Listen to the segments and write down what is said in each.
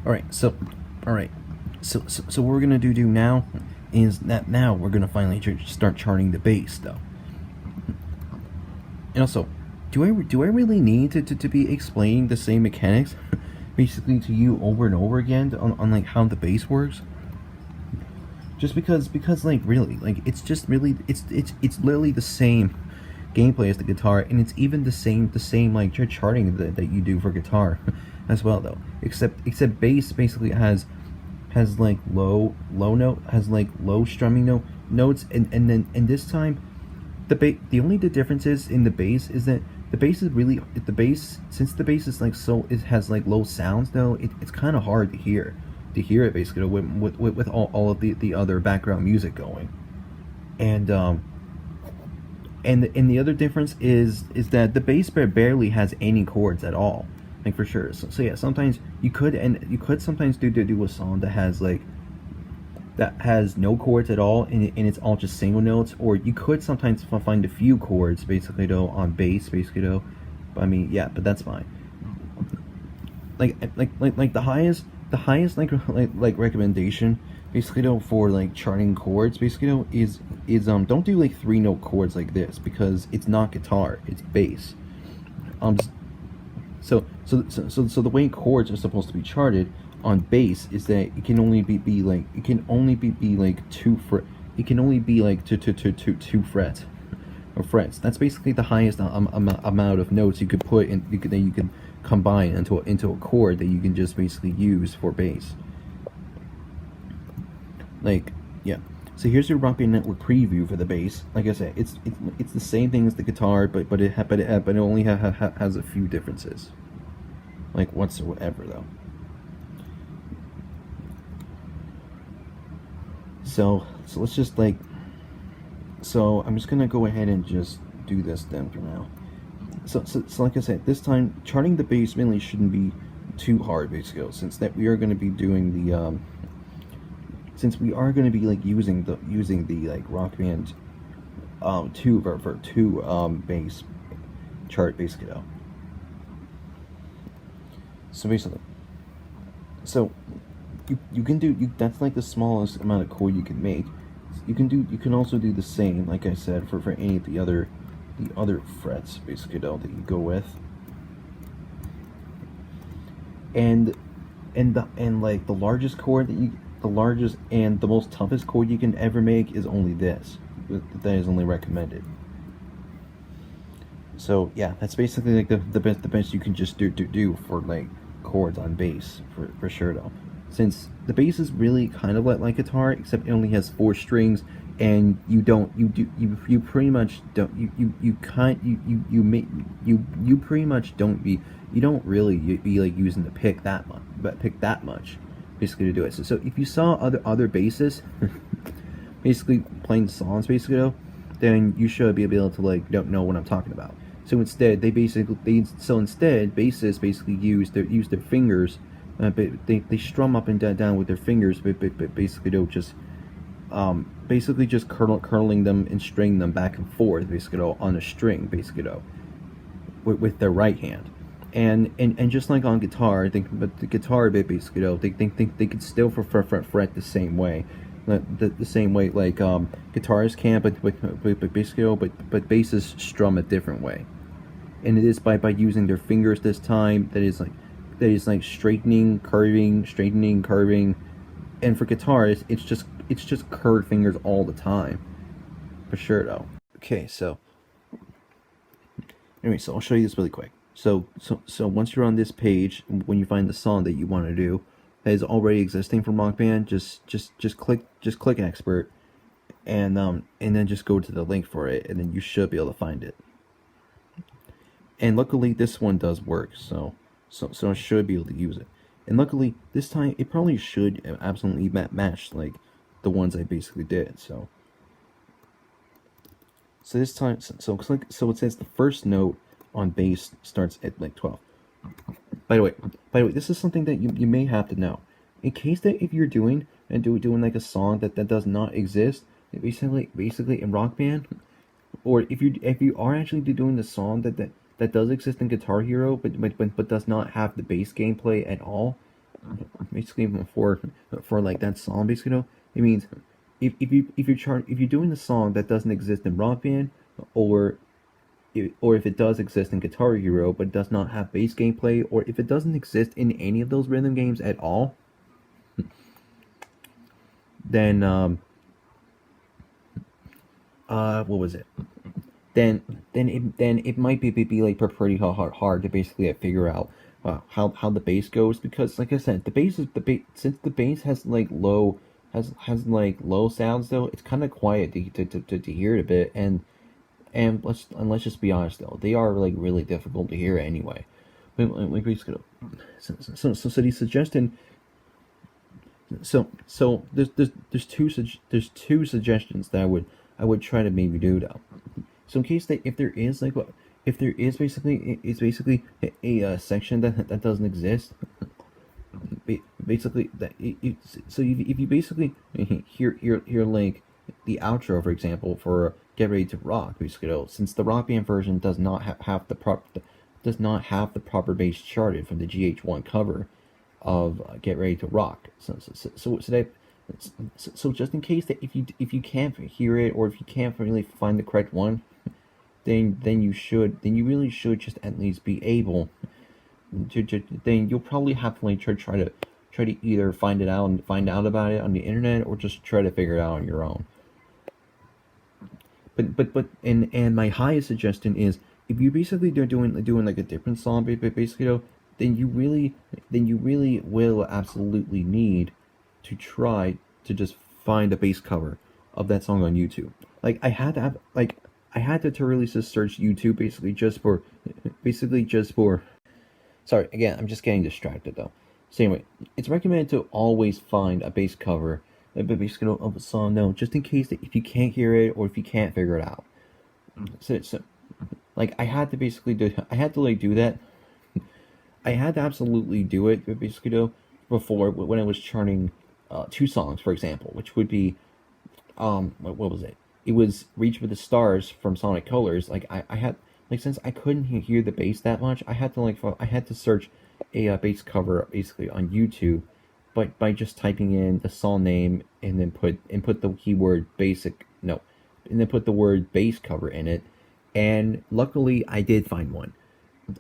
All right, so what we're gonna do now is that now we're gonna finally start charting the bass though. And also, do I really need to be explaining the same mechanics, basically to you over and over again on like how the bass works? Just because like really like it's just really it's literally the same gameplay as the guitar, and it's even the same like charting that you do for guitar as well though, except bass basically has like low note, has like low strumming notes, and this time the only the difference is in the bass is that the bass is really the bass, since the bass is like so it has like low sounds though, it's kind of hard to hear it basically with all of the other background music going. And and the other difference is that the bass barely has any chords at all, like for sure. So yeah, sometimes you could sometimes do a song that has like that has no chords at all, and it's all just single notes, or you could sometimes find a few chords basically though on bass basically though. But I mean, yeah, but that's fine. Like the highest like recommendation basically though for like charting chords basically though is don't do like 3 note chords like this, because it's not guitar, it's bass. um so the way chords are supposed to be charted on bass is that it can only be like it can only be like it can only be like two frets or frets. That's basically the highest amount of notes you could put in, that you can combine into a chord that you can just basically use for bass. Like, yeah. So here's your Rock Band Network preview for the bass. Like I said, it's the same thing as the guitar, but it only has a few differences, like whatsoever though. So let's just like, so I'm just gonna go ahead and just do this then for now. So like I said, this time charting the bass mainly shouldn't be too hard basically, since that we are going to be doing the since we are going to be like using the like Rock Band 2 for 2 bass chart basically though. So basically, so you can do that's like the smallest amount of chord you can make. You can also do the same, like I said, for any of the other frets basically though that you go with. And like the largest chord the largest and the most toughest chord you can ever make is only this. That is only recommended. So yeah, that's basically like the best you can just do for like chords on bass for sure though. Since the bass is really kind of like guitar, except it only has 4 strings, and you pretty much don't you pretty much don't really be like using the pick that much basically to do it. So if you saw other bassists basically playing songs basically though, then you should be able to like don't know what I'm talking about. So instead bassists basically use their fingers, but they strum up and down with their fingers, but basically they'll just basically just curling them and string them back and forth basically though, on a string basically though, with their right hand. And just like on guitar, I think, but the guitar bit basically though, they could still fret the same way, the same way like guitarists can, but basically though, but basses strum a different way, and it is by using their fingers this time. That is like straightening, curving, and for guitarists, it's just curved fingers all the time, for sure though. Okay, so anyway, so I'll show you this really quick. So once you're on this page, when you find the song that you want to do that is already existing from Rock Band, just click expert, and then just go to the link for it, and then you should be able to find it. And luckily this one does work, so I should be able to use it. And luckily this time it probably should absolutely match like the ones I basically did. So this time, so it says the first note on bass starts at like 12. By the way, this is something that you may have to know. In case that if you're doing like a song that does not exist, basically in Rock Band, or if you are actually doing the song that does exist in Guitar Hero, but does not have the bass gameplay at all, basically for like that song, basically, it means if you're doing a song that doesn't exist in Rock Band, or or if it does exist in Guitar Hero but does not have bass gameplay, or if it doesn't exist in any of those rhythm games at all, then what was it? Then it might be like pretty hard to basically figure out how the bass goes, because like I said, the bass is the bass since the bass has like low sounds though, it's kind of quiet to hear it a bit, and let's just be honest though, they are like really difficult to hear anyway. But like basically, so the suggestion, so there's two suggestions that I would try to maybe do though. So in case that if there is basically it's basically a section that doesn't exist, basically so if you basically hear like the outro, for example, for Get Ready to Rock, basically, since the Rock Band version does not have the proper bass charted from the GH1 cover of Get Ready to Rock. So just in case that if you can't hear it, or if you can't really find the correct one, then you really should just at least be able then you'll probably have to like try to either find out about it on the internet, or just try to figure it out on your own. And my highest suggestion is, if you basically doing like a different song, basically though, then you really will absolutely need to try to just find a bass cover of that song on YouTube. Like I had to really just search YouTube basically just for. Sorry, again, I'm just getting distracted though. So anyway, it's recommended to always find a bass cover, a bass cover of a song, no, just in case that if you can't hear it or if you can't figure it out. So like I had to like do that. I had to absolutely do it, but basically though, before when I was charting two songs, for example, which would be what was it? It was Reach for the Stars from Sonic Colors. Like I had like since I couldn't hear the bass that much, I had to search a bass cover basically on YouTube, but by just typing in the song name and then put the keyword basic no, and then put the word bass cover in it, and luckily I did find one,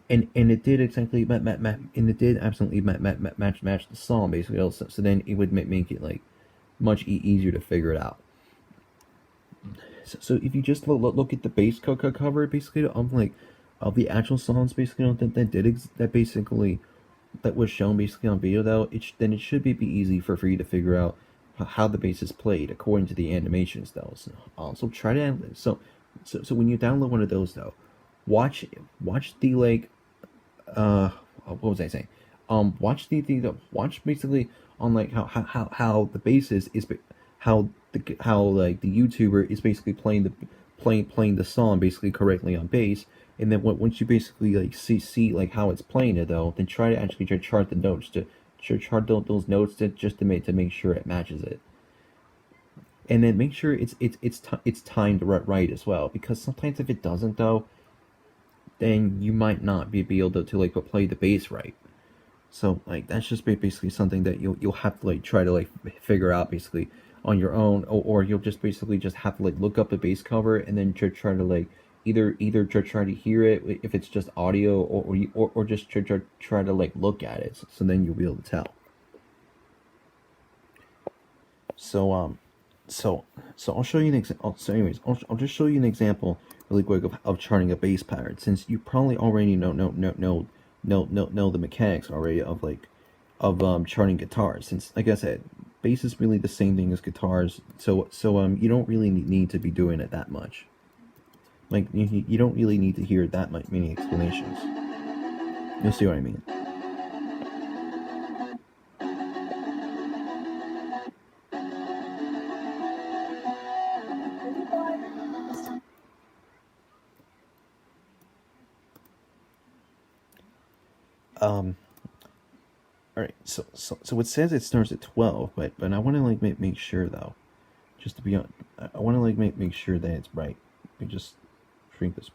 and it did exactly and it did absolutely match the song basically. So then it would make it like much easier to figure it out. So if you just look at the bass cover basically of the actual songs basically that basically that was shown basically on video though, then it should be easy for you to figure out how the bass is played according to the animations though. So try to so when you download one of those though, watch the like what was I saying? Watch basically on like how the bass is how like the YouTuber is basically playing the song basically correctly on bass, and then once you basically like see like how it's playing it though, then try to actually chart the notes to chart those notes just to make sure it matches it, and then make sure it's timed right as well, because sometimes if it doesn't though, then you might not be able to like play the bass right. So like that's just basically something that you'll have to like try to like figure out basically on your own, or you'll just basically just have to like look up the bass cover and then try to like either try to hear it if it's just audio, or just try to like look at it, so then you'll be able to tell. So so I'll show you an example. So anyways, I'll just show you an example really quick of charting a bass pattern, since you probably already know the mechanics already of like of charting guitars, since like I said, bass is really the same thing as guitars, so you don't really need to be doing it that much. Like you don't really need to hear that many explanations. You'll see what I mean. Um, all right. So it says it starts at 12, but I want to like make sure though, just to be on. I want to like make sure that it's right. Let me just shrink this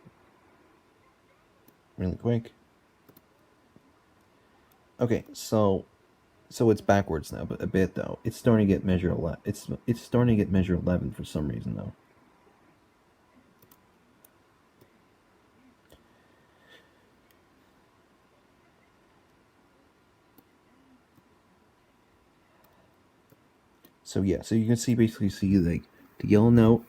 really quick. Okay, so So it's backwards now, but a bit though. It's starting to get measure 11. It's starting to get measure 11 for some reason though. So yeah, so you can see basically see like the yellow note.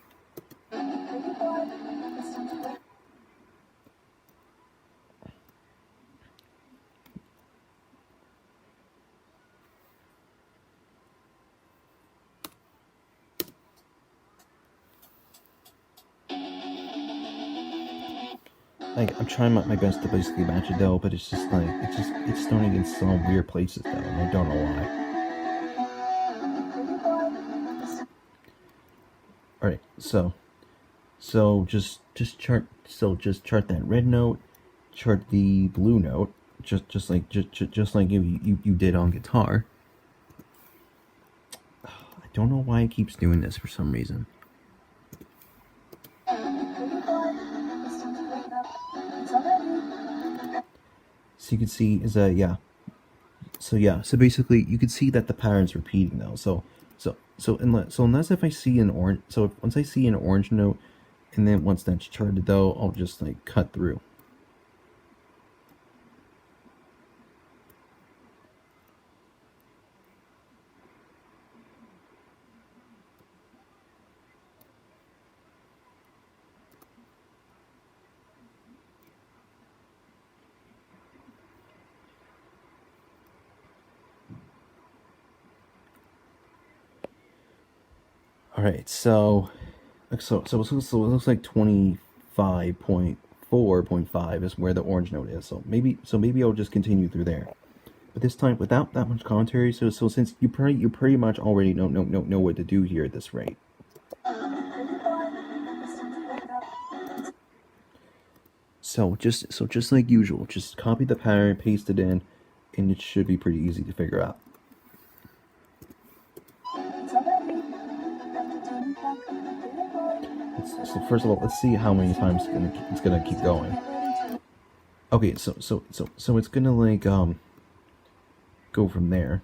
Like I'm trying my best to basically match it though, but it's just like it's starting in some weird places though, and I don't know why. All right, so just chart that red note, chart the blue note, just like you did on guitar. I don't know why it keeps doing this for some reason. So you can see is that yeah. So yeah, so basically you can see that the pattern's repeating though. So unless if I see an orange, so once I see an orange note, and then once that's charted though, I'll just like cut through. All right, so it looks like 25.4.5 is where the orange note is. So maybe I'll just continue through there. But this time without that much commentary. So since you pretty much already know what to do here at this rate. So just like usual, just copy the pattern, paste it in, and it should be pretty easy to figure out. So first of all, let's see how many times it's gonna keep going. Okay, so it's gonna like go from there.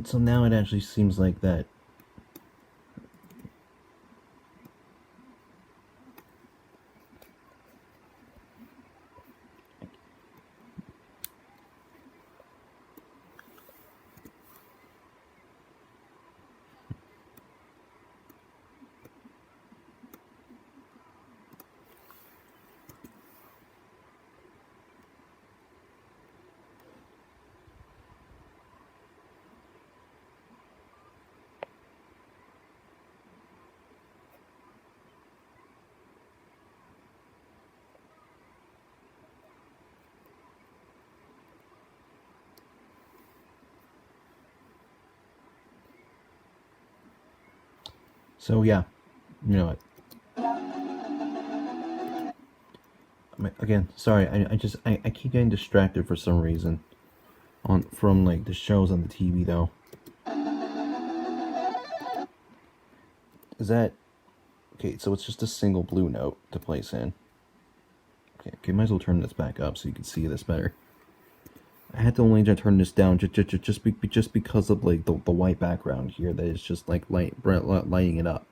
So now it actually seems like that. So yeah, you know what? Again, sorry, I keep getting distracted for some reason from like the shows on the TV though. Is that okay? So it's just a single blue note to place in. Okay, might as well turn this back up so you can see this better. I had to only turn this down just because of like the white background here that is just like lighting it up.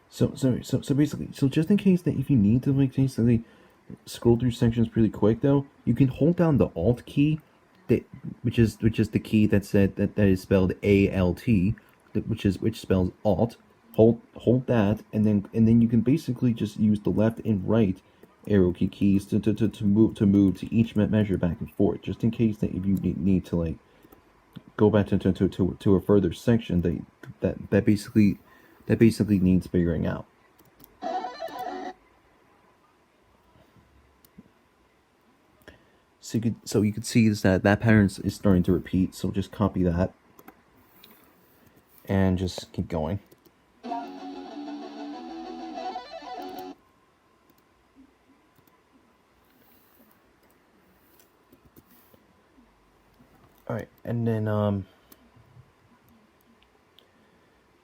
So basically, so just in case that if you need to like basically scroll through sections pretty quick though, you can hold down the Alt key, which is the key that is spelled ALT, which spells Alt, hold that, and then you can basically just use the left and right arrow keys to move to each measure back and forth, just in case that if you need to like go back to a further section that basically needs figuring out. So you could see is that pattern is starting to repeat. So just copy that and just keep going. All right, and then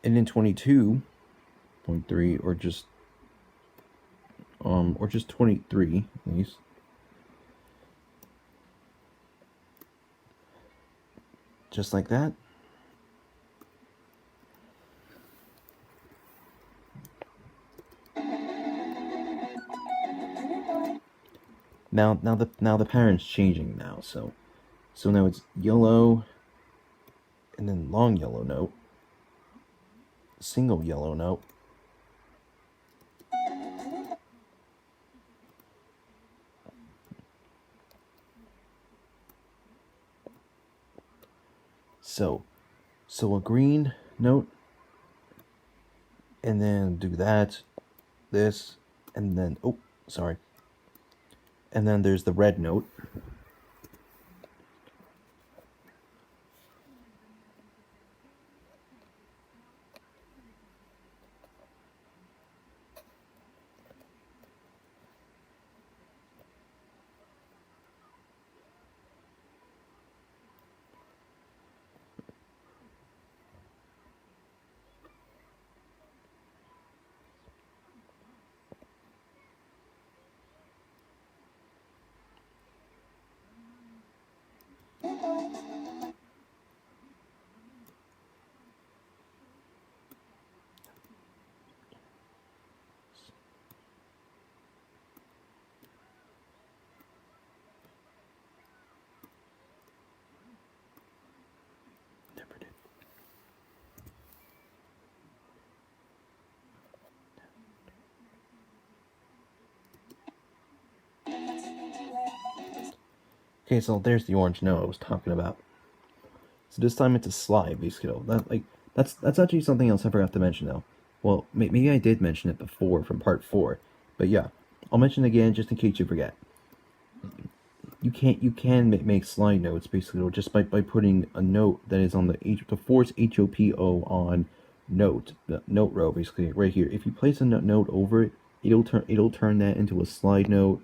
22.3 or just 23 at least. Just like that. Now the pattern's changing now. So now it's yellow, and then long yellow note, single yellow note, so a green note, and then do that, this, and then sorry, and then there's the red note. Okay, so there's the orange note I was talking about. So this time it's a slide, basically. That's actually something else I forgot to mention though. Well, maybe I did mention it before from part 4, but yeah, I'll mention it again just in case you forget. You can make slide notes basically just by putting a note that is on the force HOPO on note, the note row basically right here. If you place a note over it, it'll turn that into a slide note,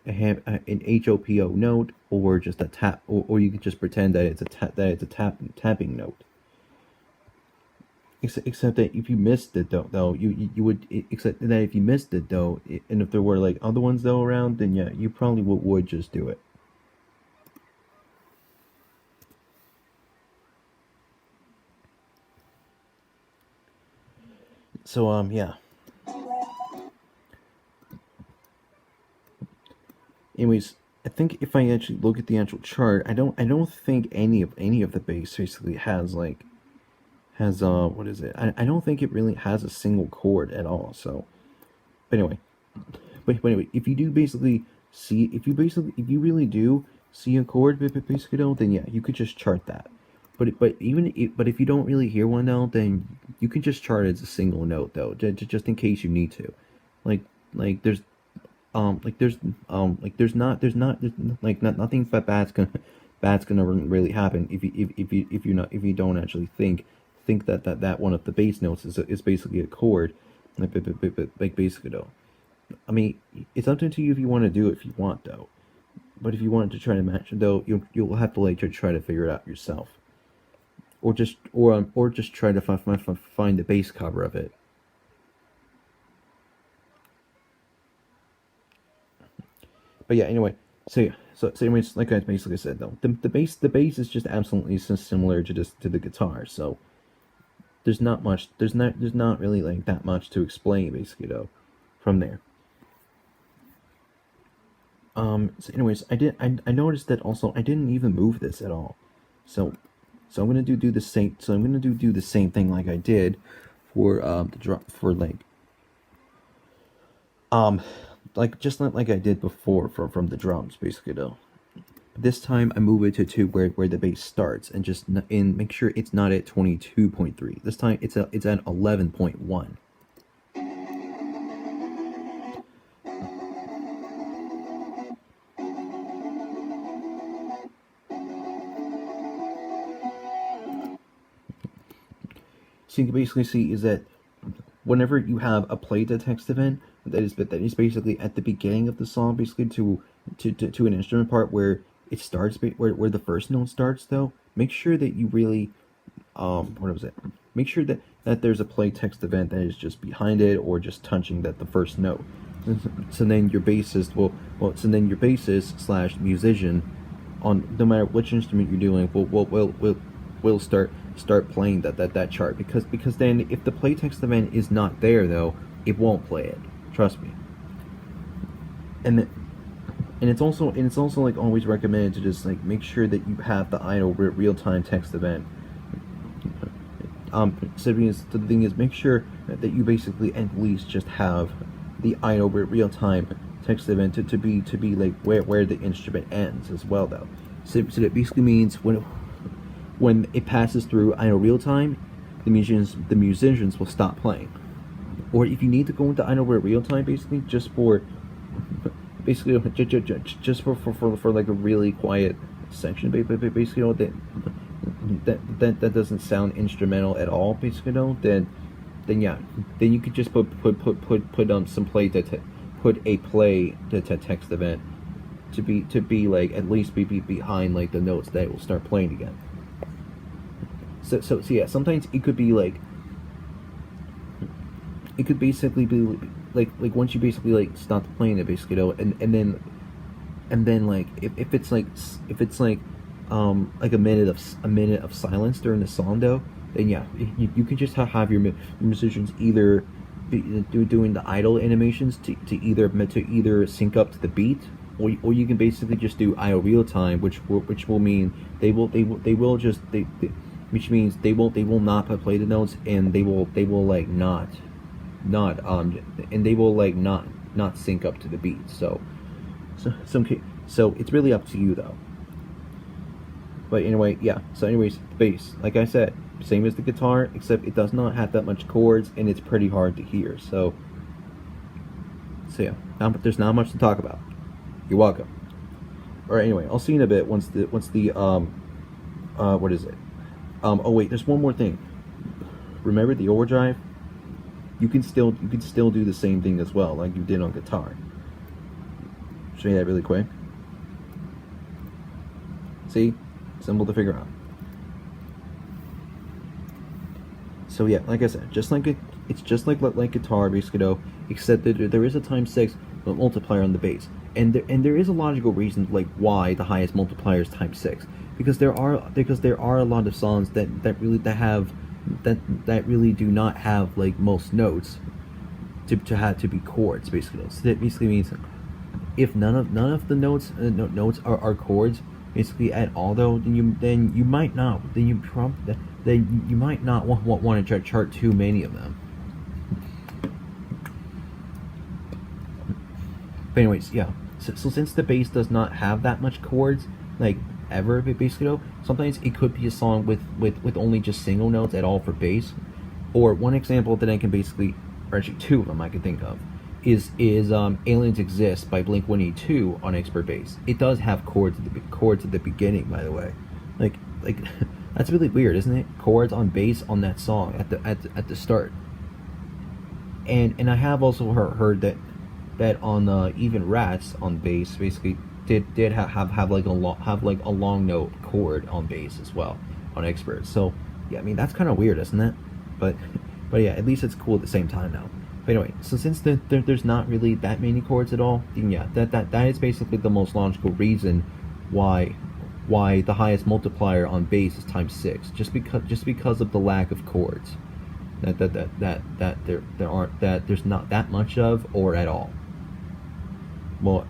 an HOPO note, or just a tap, or you could just pretend that it's a tapping note. Except that if you missed it though, you would, except that if you missed it though, and if there were like other ones though around, then yeah, you probably would just do it. So yeah. Anyways, I think if I actually look at the actual chart, I don't think any of the base basically has what is it? I don't think it really has a single chord at all. So, but anyway, if you do basically see, if you really do see a chord basically though, then yeah, you could just chart that. But if you don't really hear one though, then you can just chart it as a single note though, just in case you need to. Like like there's nothing bad's gonna really happen if you don't actually think that one of the bass notes is basically a chord, like basically though. I mean, it's up to you if you want to do it if you want though. But if you want to try to match it though, you'll have to like to try to figure it out yourself, or just try to find the bass cover of it. But yeah, anyway, so anyways, like I basically said though, the bass is just absolutely similar to the guitar. So there's not really like that much to explain basically though, from there. So anyways, I noticed that also I didn't even move this at all. So I'm gonna do the same. So I'm gonna do the same thing like I did for the drum for like just like I did before from the drums basically though. This time I move it to where the bass starts and just and make sure it's not at 22.3. This time it's at 11.1. So you can basically see is that whenever you have a play to text event that is basically at the beginning of the song, basically to an instrument part where it starts where the first note starts though, make sure that you really what was it? Make sure that there's a play text event that is just behind it or just touching the first note. So then your bassist slash musician on no matter which instrument you're doing will start playing that chart because then if the play text event is not there though, it won't play it. Trust me. And it's also like always recommended to just like make sure that you have the idle real-time text event. So the thing is, make sure that you basically at least just have the idle real-time text event to be like where the instrument ends as well though. So that basically means when it passes through idle real time, the musicians will stop playing. Or if you need to go into idle real time, basically just for like a really quiet section, basically, that doesn't sound instrumental at all, basically, then yeah, then you could just put some play to put a play to text event to be like at least be behind like the notes that it will start playing again. So yeah, sometimes it could be like it could basically be like once you basically like stop playing it basically though, and then like if it's like a minute of silence during the song though, then yeah, you can just have your musicians either doing the idle animations to either sync up to the beat, or you can basically just do idle real time, which will mean which means they will not play the notes, and they will like not and they will like not sync up to the beat. So it's really up to you though. But anyway, yeah. So anyways, bass, like I said, same as the guitar, except it does not have that much chords, and it's pretty hard to hear. So yeah, there's not much to talk about. You're welcome. Alright, anyway, I'll see you in a bit once the what is it? Oh wait, there's one more thing. Remember the overdrive? You can still do the same thing as well, like you did on guitar. Show you that really quick. See? Simple to figure out. So yeah, like I said, it's just like guitar basically though, except that there is a × 6 multiplier on the bass, and there is a logical reason like why the highest multiplier is ×6, because there are a lot of songs that really do not have like most notes to be chords basically. So that basically means if none of the notes are chords basically at all though, then you might not want to chart too many of them. But anyways, yeah. So since the bass does not have that much chords, like ever basically though, sometimes it could be a song with only just single notes at all for bass. Or one example that I can basically, or actually two of them I can think of, is Aliens Exist by Blink-182 on Expert Bass. It does have chords at the beginning, by the way. Like that's really weird, isn't it? Chords on bass on that song at the start. And I have also heard that on Even Rats on bass basically did have like a long note chord on bass as well on Expert. So yeah, I mean that's kind of weird, isn't it? But yeah, at least it's cool at the same time now. But anyway, so since there's not really that many chords at all, then yeah, that is basically the most logical reason why the highest multiplier on bass is ×6, just because of the lack of chords that there's not that much of or at all. Well,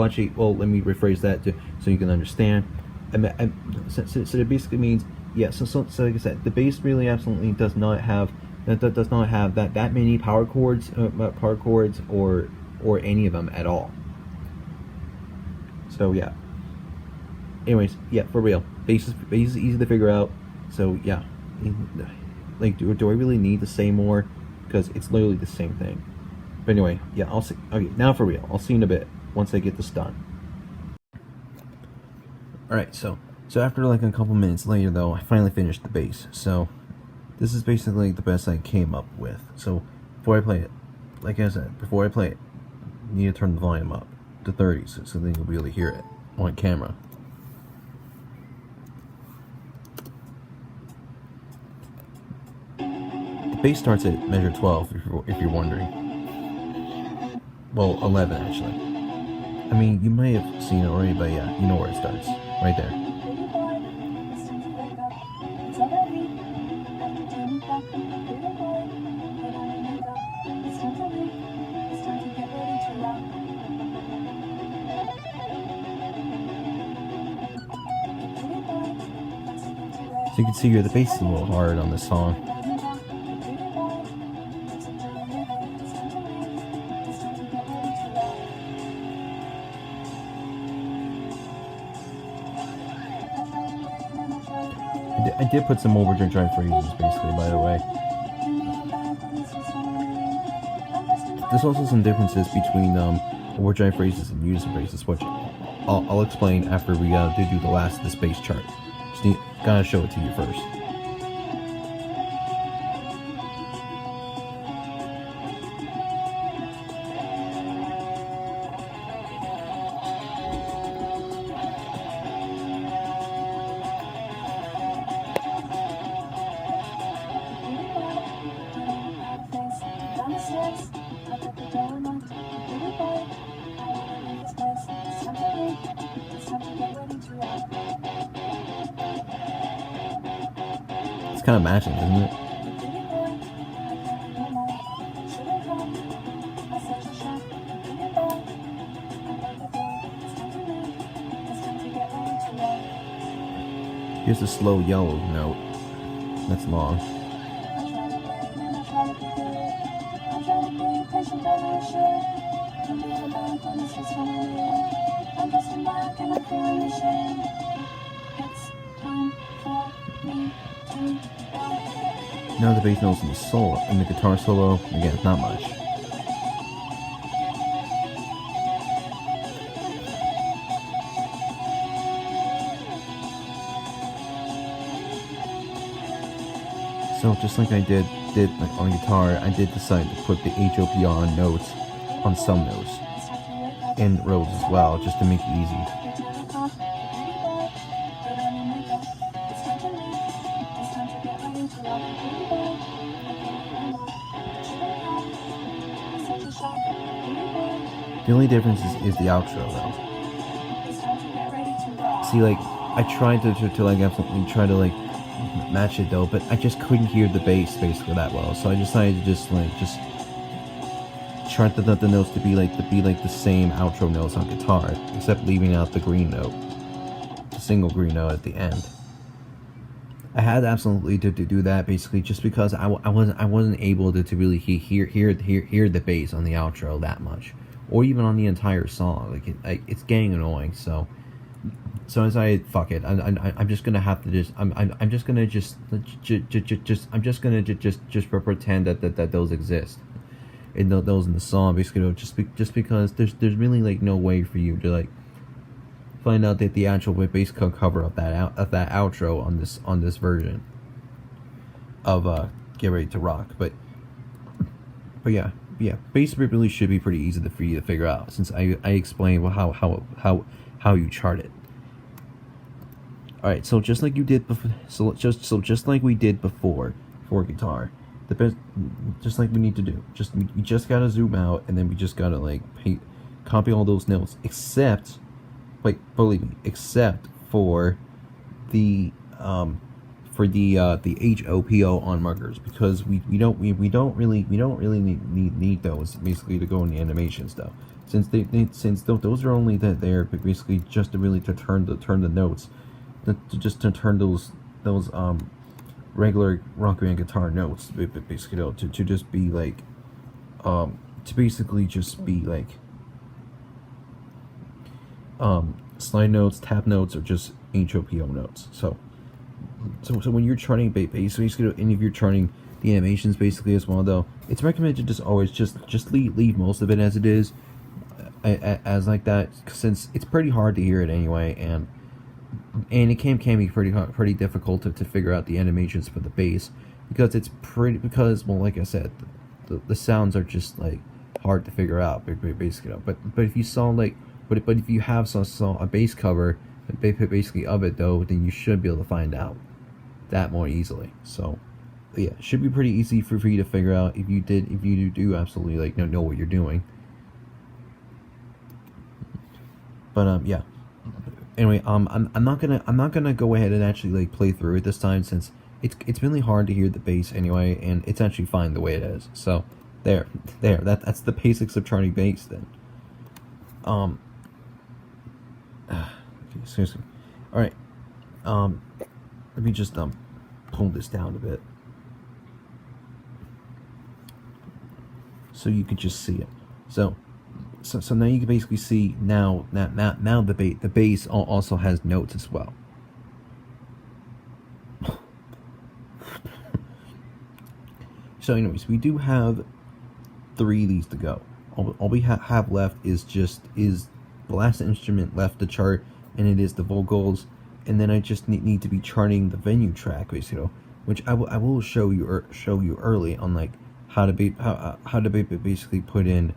actually, let me rephrase that so you can understand. So it basically means, yeah, so like I said, the bass really absolutely does not have that does not have that many power chords or any of them at all. So yeah. Anyways, yeah, for real, bass is easy to figure out. So yeah, like do I really need to say more? Because it's literally the same thing. But anyway, yeah, I'll see. Okay, now for real, I'll see you in a bit once I get this done. All right, so after like a couple minutes later though, I finally finished the bass. So this is basically the best I came up with. So before I play it, like I said, before I play it, you need to turn the volume up to 30 so then you'll be able to hear it on camera. The bass starts at measure 12 if you're wondering. Well, 11 actually. I mean, you might have seen it already, but yeah, you know where it starts. Right there. So you can see here the bass is a little hard on this song. I did put some overdrive phrases, basically, by the way. There's also some differences between overdrive phrases and unison phrases, which I'll explain after we do the last of this bass chart. Just gotta show it to you first. It's kind of matching, isn't it? Here's a slow yellow note. That's long. Now the bass notes in the solo, in the guitar solo, again, not much. So just like I did like on guitar, I did decide to put the HOPR notes on some notes and rows as well, just to make it easy. The only difference is the outro though. See, like I tried to like absolutely try to like match it though, but I just couldn't hear the bass basically that well. So I decided to just chart the notes to be like the same outro notes on guitar, except leaving out the green note, the single green note at the end. I had absolutely to do that basically just because I wasn't able to really hear the bass on the outro that much, or even on the entire song. Like it's getting annoying. So I decided, fuck it. I'm just gonna have to just I'm just gonna just pretend that those exist, and those in the song basically, just because there's really like no way for you to like find out that the actual bass cover of that outro on this version of Get Ready to Rock. But yeah, bass really should be pretty easy for you to figure out, since I explained how you chart it. All right, so just like you did before, just like we did before for guitar, the best, just like we need to do, we just gotta zoom out, and then we just gotta like copy all those notes, except, like, believe me, except for the HOPO on markers, because we don't really need those basically to go in the animation stuff, since those are only there basically just to really to turn the notes, to turn those regular rock band guitar notes, basically, to just be like, to basically just be like, slide notes, tap notes, or just HOPO notes. So when you're charting basically, and if you're charting the animations basically as well, though, it's recommended to just always just leave most of it as it is, as like that, since it's pretty hard to hear it anyway, and it can be pretty difficult to figure out the animations for the bass, because well, like I said, the sounds are just like hard to figure out basically. But if you saw like but if you have saw a bass cover basically of it though, then you should be able to find out that more easily. So yeah, it should be pretty easy for you to figure out if you do absolutely like know what you're doing. But yeah. Anyway, I'm not gonna go ahead and actually like play through it this time, since it's really hard to hear the bass anyway, and it's actually fine the way it is. So that's the basics of charting bass then. Excuse me. All right. Let me just pull this down a bit so you can just see it. So now you can basically see now the bass also has notes as well. So anyways, we do have 3 of these to go. All we have left is the last instrument left to chart, and it is the vocals. And then I just need to be charting the venue track basically, which I will show you early on, like how to basically put in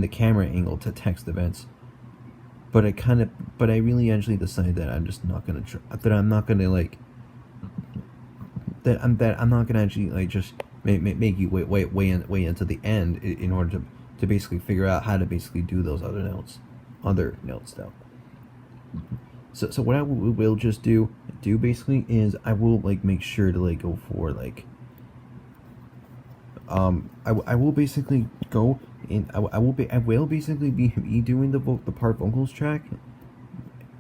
the camera angle to text events. But I really actually decided that I'm just not gonna I'm not gonna actually like just make you wait until the end in order to basically figure out how to basically do those other notes though. So what I will just do basically is I will like make sure to like go for like I will basically go in. I will basically be doing the part vocals track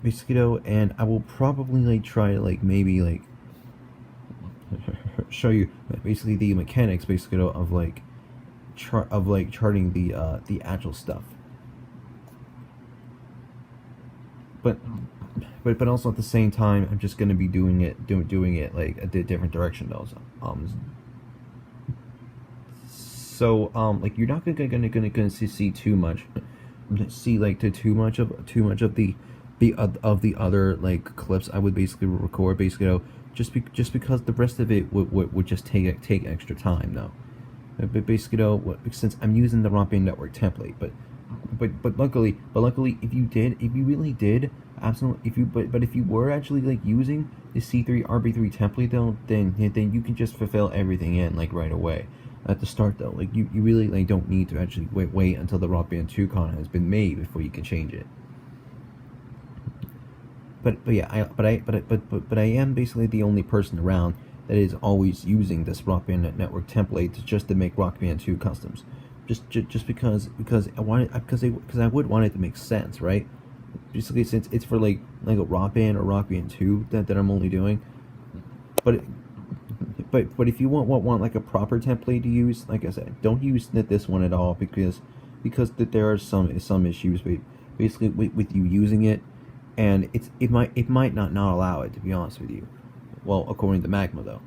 basically though, and I will probably like try to like maybe like show you basically the mechanics basically though, of like charting the actual stuff. But also at the same time, I'm just gonna be doing it like a different direction though. So like you're not gonna see too much, too much of the other like clips I would basically record basically though, just because the rest of it would just take extra time though. But basically though, since I'm using the Rock Band Network template, but luckily, if you really did, absolutely, if you were actually like using the C3 RB3 template though, then you can just fulfill everything in like right away at the start though. Like you really like don't need to actually wait until the Rock Band 2 con has been made before you can change it. But yeah, I am basically the only person around that is always using this Rock Band Network template just to make Rock Band 2 customs. Just because I would want it to make sense, right? Basically, since it's for like a Rock Band or Rock Band 2 that I'm only doing. But if you want like a proper template to use, like I said, don't use this one at all, because there are some issues basically with you using it, and it might not allow it, to be honest with you. Well, according to Magma though.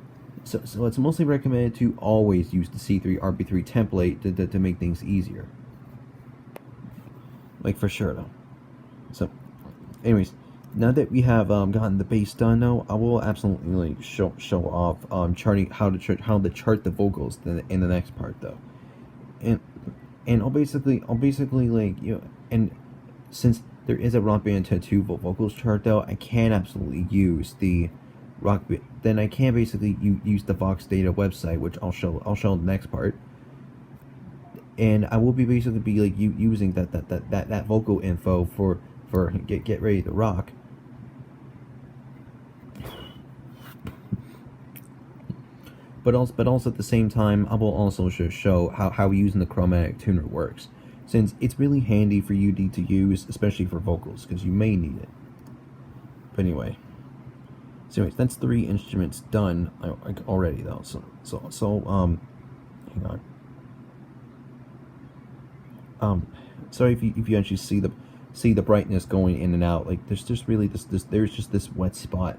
So it's mostly recommended to always use the C3 RB3 template to make things easier. Like for sure though. So anyways, now that we have gotten the bass done though, I will absolutely like show off charting how to chart the vocals in the next part though. And I'll basically like and since there is a Rock Band 2 vocals chart though, I can absolutely use the then I can basically use the Vox Data website, which I'll show in the next part, and I will be basically like using that vocal info for get ready to rock. But also at the same time, I will also show how using the chromatic tuner works, since it's really handy for you to use, especially for vocals, because you may need it. But anyway. So anyways, that's 3 instruments done already though. Hang on. Sorry if you actually see the brightness going in and out. Like there's just really there's just this wet spot,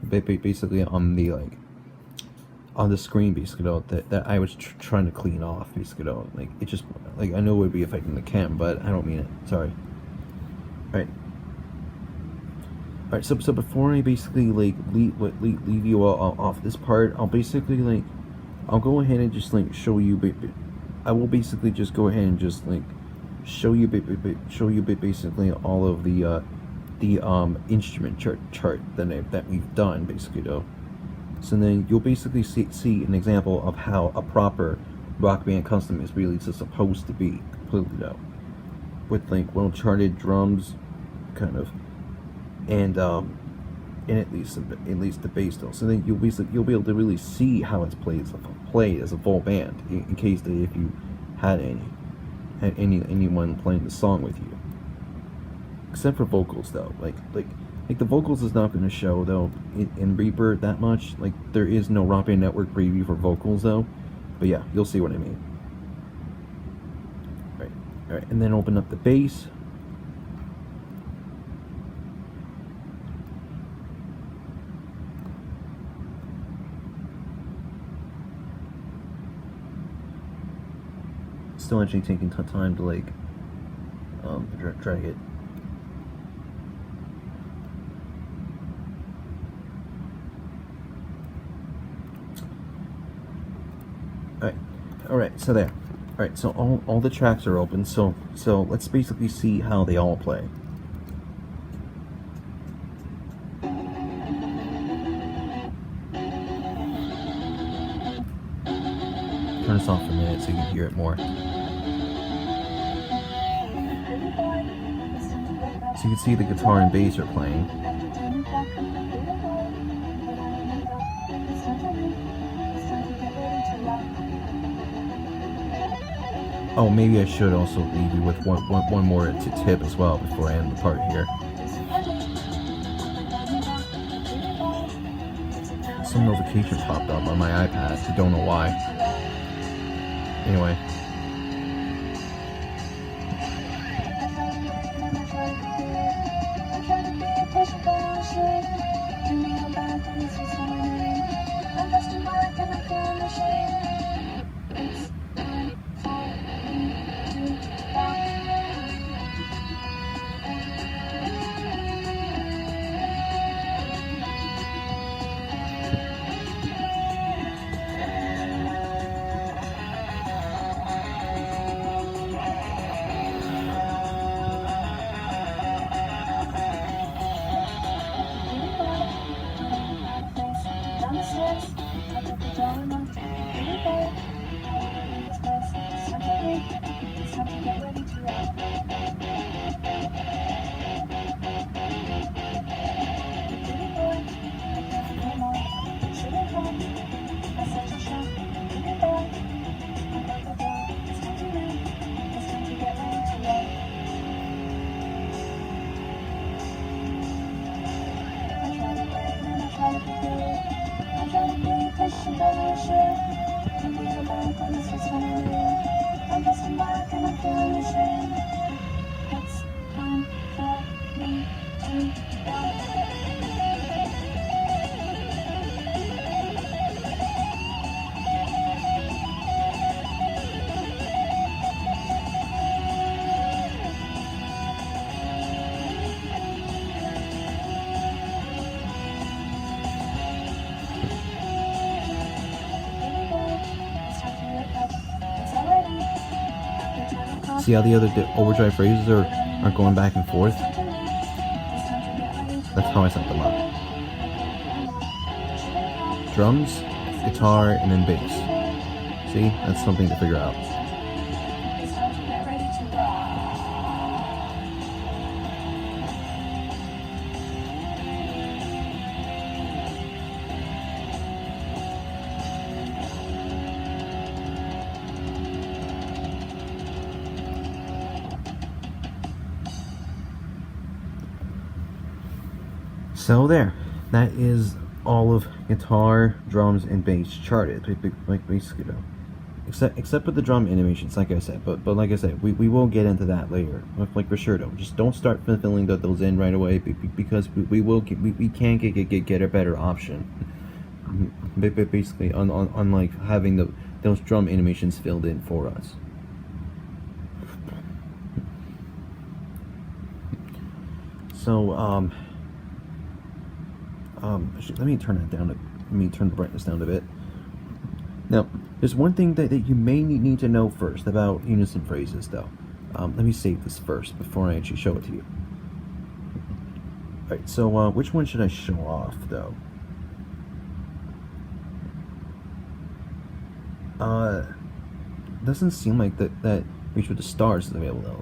basically on the screen, basically though, that I was trying to clean off, basically though. Like it just, like, I know it would be affecting the cam, but I don't mean it. Sorry. Alright, so before I basically leave you off this part, I'll basically I'll go ahead and just show you. I will basically just go ahead and just show you basically all of the instrument chart that we've done, basically though. So then you'll basically see an example of how a proper Rock Band custom is really supposed to be, completely though, with well charted drums, kind of, and at least the bass though. So then you'll be able to really see how it's played as a full band, in case that if you had anyone playing the song with you, except for vocals though. Like the vocals is not going to show though in Reaper that much. Like there is no Rock Band Network preview for vocals though, but yeah, you'll see what I mean. All right, and then open up the bass. Still actually taking time to drag it. Alright, so there. Alright, so all the tracks are open, so let's basically see how they all play. Turn this off for a minute so you can hear it more. So you can see the guitar and bass are playing. Oh, maybe I should also leave you with one more tip as well before I end the part here. Some notification popped up on my iPad. I don't know why. Anyway. See how the other overdrive phrases are going back and forth? That's how I set them up. Drums, guitar, and then bass. See? That's something to figure out. So there, that is all of guitar, drums, and bass charted, like basically though. Except for the drum animations, like I said. But like I said, we will get into that later. Like for sure though. Just don't start filling those in right away because we can get a better option. Basically, on like having those drum animations filled in for us. So let me turn that down. Let me turn the brightness down a bit. Now, there's one thing that you may need to know first about unison phrases, though. Let me save this first before I actually show it to you. Alright, so which one should I show off, though? Doesn't seem like that Reach with the Stars is available though.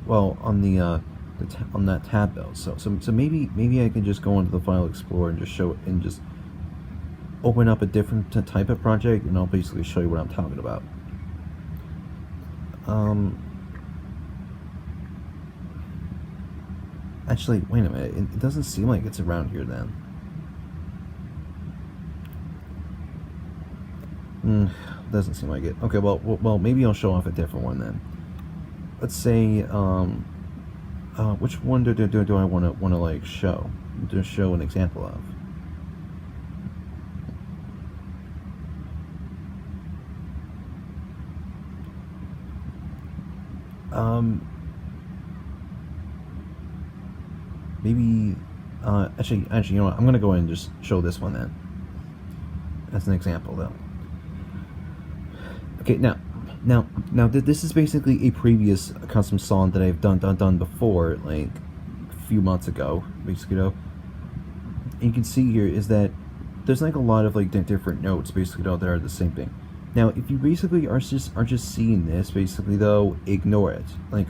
Well, on the on that tab though. So maybe I can just go into the File Explorer and just show it and just open up a different type of project, and I'll basically show you what I'm talking about. Actually, wait a minute. It doesn't seem like it's around here then. Doesn't seem like it. Okay, well, maybe I'll show off a different one then. Let's say, which one do I want to like show? To show an example of. Maybe, actually, you know what? I'm gonna go ahead and just show this one then. As an example, though. Okay, now, this is basically a previous custom song that I've done before, like a few months ago, basically, though. And you can see here is that there's like a lot of like different notes, basically, though, that are the same thing. Now, if you basically are just seeing this, basically though, ignore it. Like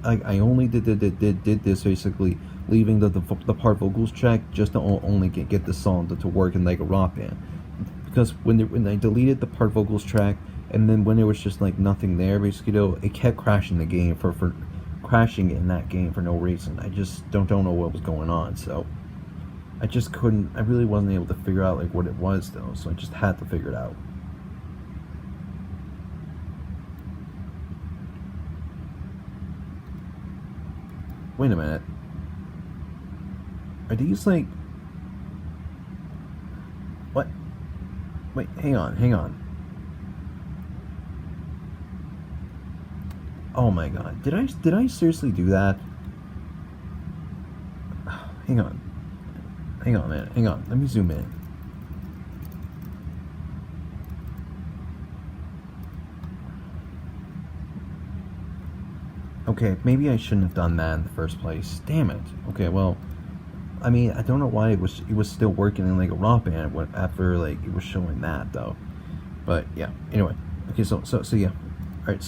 I only did this basically, leaving the part vocals track just to only get the song to work in like a rock band. Because when I deleted the part vocals track, and then when there was just like nothing there, basically though, it kept crashing the game for crashing in that game for no reason. I just don't know what was going on. So I just couldn't. I really wasn't able to figure out like what it was though. So I just had to figure it out. Wait a minute. Are these like... What? Wait, hang on. Oh my god. Did I seriously do that? Hang on. Hang on, man. Hang on. Let me zoom in. Okay, maybe I shouldn't have done that in the first place. Damn it. Okay, well, I mean, I don't know why it was still working in like a raw band after like it was showing that though. But yeah. Anyway, okay, so yeah. All right,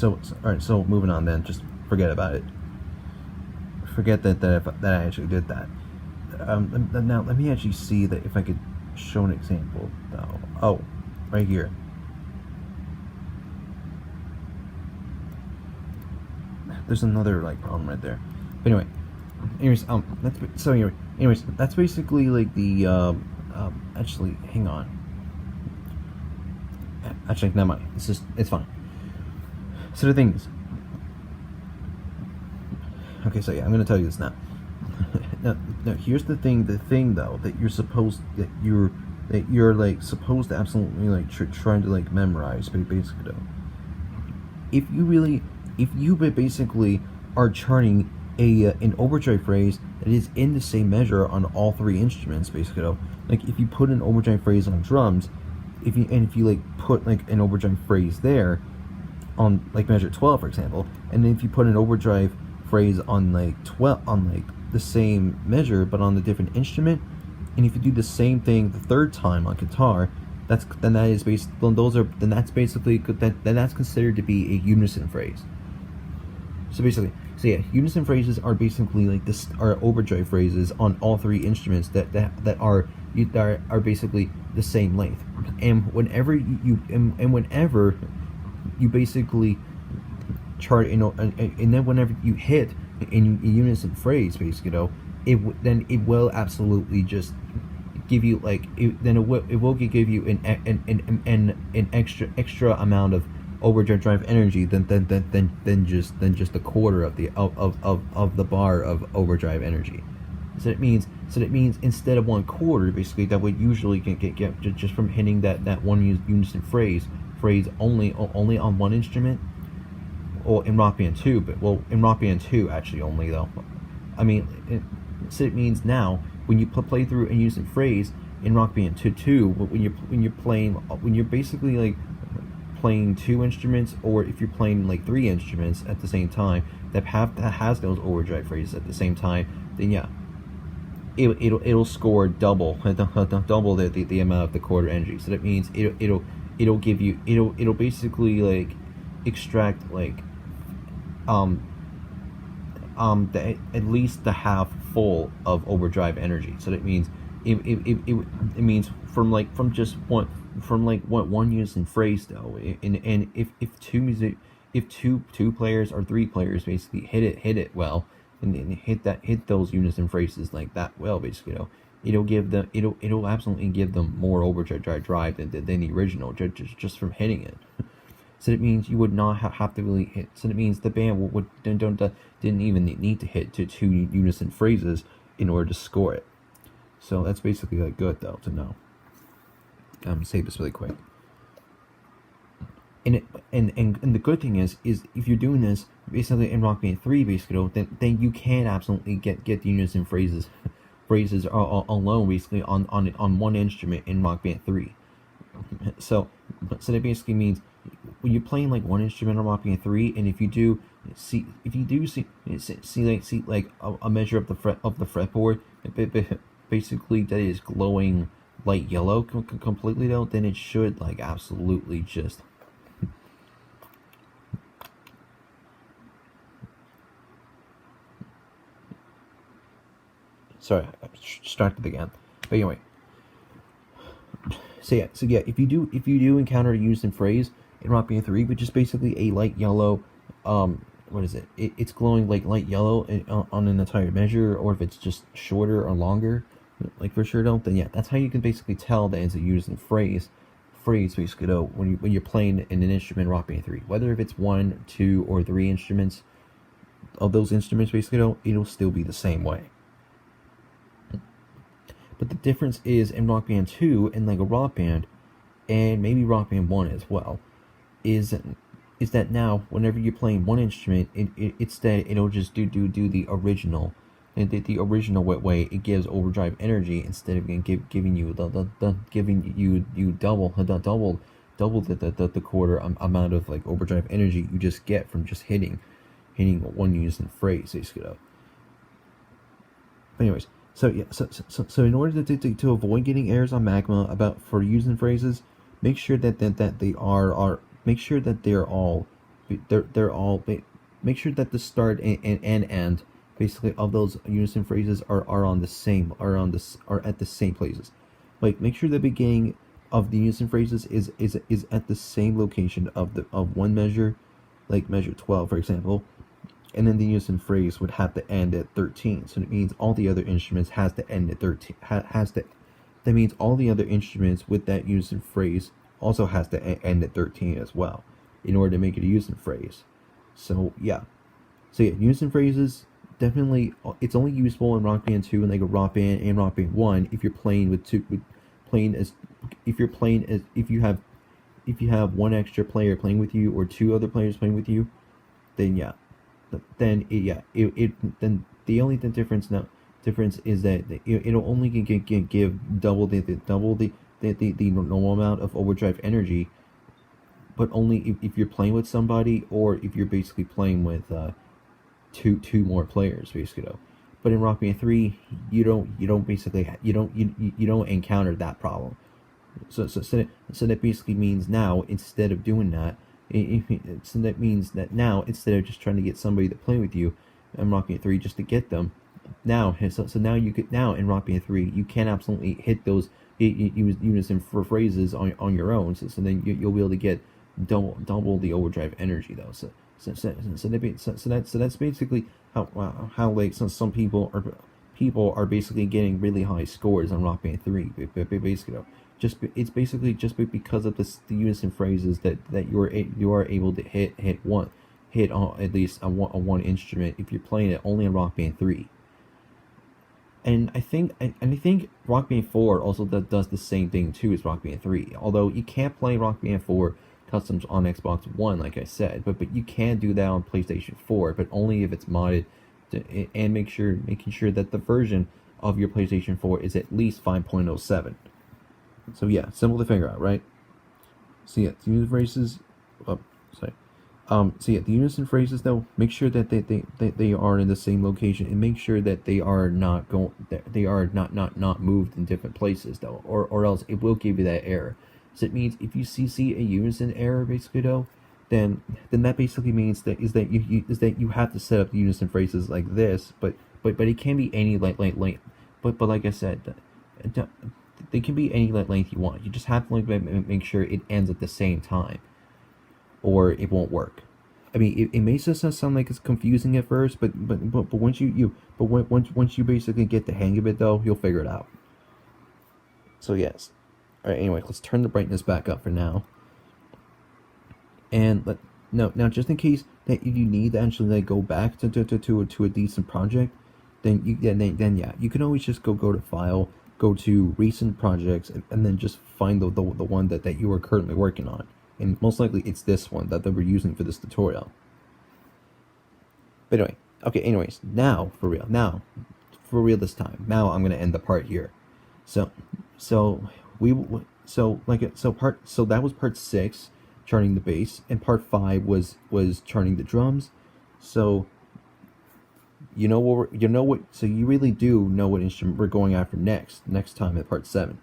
so moving on then. Just forget about it. Forget that I actually did that. Now let me actually see that if I could show an example though. Oh, right here. There's another like problem right there. But anyways, that's basically like the actually, hang on. Actually, never mind. It's fine. So the thing is, okay, so yeah, I'm gonna tell you this now. now here's the thing though that you're like supposed to absolutely like trying to like memorize, basically though. If you basically are charting an overdrive phrase that is in the same measure on all three instruments, basically though, like if you put an overdrive phrase on drums, if you like put like an overdrive phrase there on like measure 12, for example, and then if you put an overdrive phrase on like 12 on like the same measure but on the different instrument, and if you do the same thing the third time on guitar, that's considered to be a unison phrase. So yeah, unison phrases are basically like this are overdrive phrases on all three instruments that are basically the same length. And whenever whenever you basically chart, and then whenever you hit a unison phrase, basically, it will absolutely just give you like it will give you an extra amount of overdrive energy than just a quarter of the bar of overdrive energy. So it means instead of one quarter, basically, that would usually get just from hitting that one unison phrase only on one instrument, or in Rock Band 2, but well, in Rock Band 2 actually only though. I mean, so it means now when you play through a unison phrase in Rock Band 2, when you're basically like playing two instruments, or if you're playing like three instruments at the same time that has those overdrive phrases at the same time, then yeah, it'll score double the amount of the quarter energy. So that means it'll give you it'll basically like extract like at least the half full of overdrive energy. So that means it means from just one unison phrase though, and if two players or three players basically hit it well, and hit those unison phrases like that well, basically, it'll absolutely give them more overdrive drive than the original, just from hitting it. So that means you would not have to really hit. So that means the band didn't even need to hit to two unison phrases in order to score it. So that's basically like good though to know. Say this really quick. And the good thing is if you're doing this basically in Rock Band 3, basically, then you can absolutely get the unison phrases alone, basically on one instrument in Rock Band 3. So that basically means when you're playing like one instrument on Rock Band 3, and if you do see like a measure of the fretboard, basically that is glowing light yellow completely though, then it should like absolutely just sorry, I started again. But anyway, so yeah, if you do encounter a unison phrase in Rock Band 3, which is basically a light yellow, what is it? It's glowing like light yellow on an entire measure, or if it's just shorter or longer, like for sure don't. Then yeah, that's how you can basically tell that it's a unison phrase basically though, when you're playing in an instrument in Rock Band 3, whether if it's one, two, or three instruments of those instruments, basically though, it'll still be the same way. But the difference is in Rock Band 2 and like a Rock Band, and maybe Rock Band 1 as well, is that now whenever you're playing one instrument, it'll just do the original, and the original way it gives overdrive energy, instead of giving you double the quarter amount of like overdrive energy you just get from just hitting one unison phrase, basically. Anyways. So yeah, so in order to avoid getting errors on Magma for unison phrases, make sure that they are make sure that they're all make sure that the start and end basically of those unison phrases are at the same places. Like make sure the beginning of the unison phrases is at the same location of one measure, like measure 12 for example. And then the unison phrase would have to end at 13. So it means all the other instruments has to end at 13. That means all the other instruments with that unison phrase also has to end at 13 as well, in order to make it a unison phrase. So yeah, unison phrases definitely, it's only useful in Rock Band 2 and like a Rock Band and Rock Band 1 if you're playing if you have one extra player playing with you or two other players playing with you, then yeah. Then the only difference is that it'll only give double the normal amount of overdrive energy, but only if you're playing with somebody, or if you're basically playing with two more players, basically though. But in Rock Band 3, you don't encounter that problem. So that basically means now, instead of doing that, so that means that now, instead of just trying to get somebody to play with you in Rock Band 3 just to get them, now in Rock Band 3 you can absolutely hit those unison phrases on your own. So then you'll be able to get double the overdrive energy though. So that's basically how like some people people are basically getting really high scores on Rock Band 3. Basically, it's basically just because of the unison phrases that you are able to hit on at least on one instrument if you're playing it only on Rock Band 3. And I think Rock Band 4 also does the same thing too as Rock Band 3. Although you can't play Rock Band 4 customs on Xbox One, like I said, but you can do that on PlayStation 4, but only if it's modded, and making sure that the version of your PlayStation 4 is at least 5.07. So yeah, simple to figure out, right? So yeah, the unison phrases. Oh, sorry. So yeah, the unison phrases though, make sure that they are in the same location, and make sure that they are not moved in different places though, or else it will give you that error. So it means if you see a unison error basically though, then that basically means that you have to set up the unison phrases like this, but it can be any length, but like I said, they can be any length you want. You just have to make sure it ends at the same time, or it won't work. I mean, it may just sound like it's confusing at first, but once once you basically get the hang of it though, you'll figure it out. So yes. All right. Anyway, let's turn the brightness back up for now. And now just in case that if you need to actually go back to a decent project, then you can always just go to File, go to Recent Projects, and then just find the one that you are currently working on. And most likely it's this one that we're using for this tutorial. But anyway, okay. Anyways, now for real this time. Now I'm gonna end the part here. So that was part 6, charting the bass, and part 5 was charting the drums. So you really do know what instrument we're going after next time at part 7.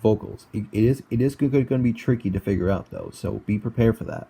Vocals. It is going to be tricky to figure out though, so be prepared for that.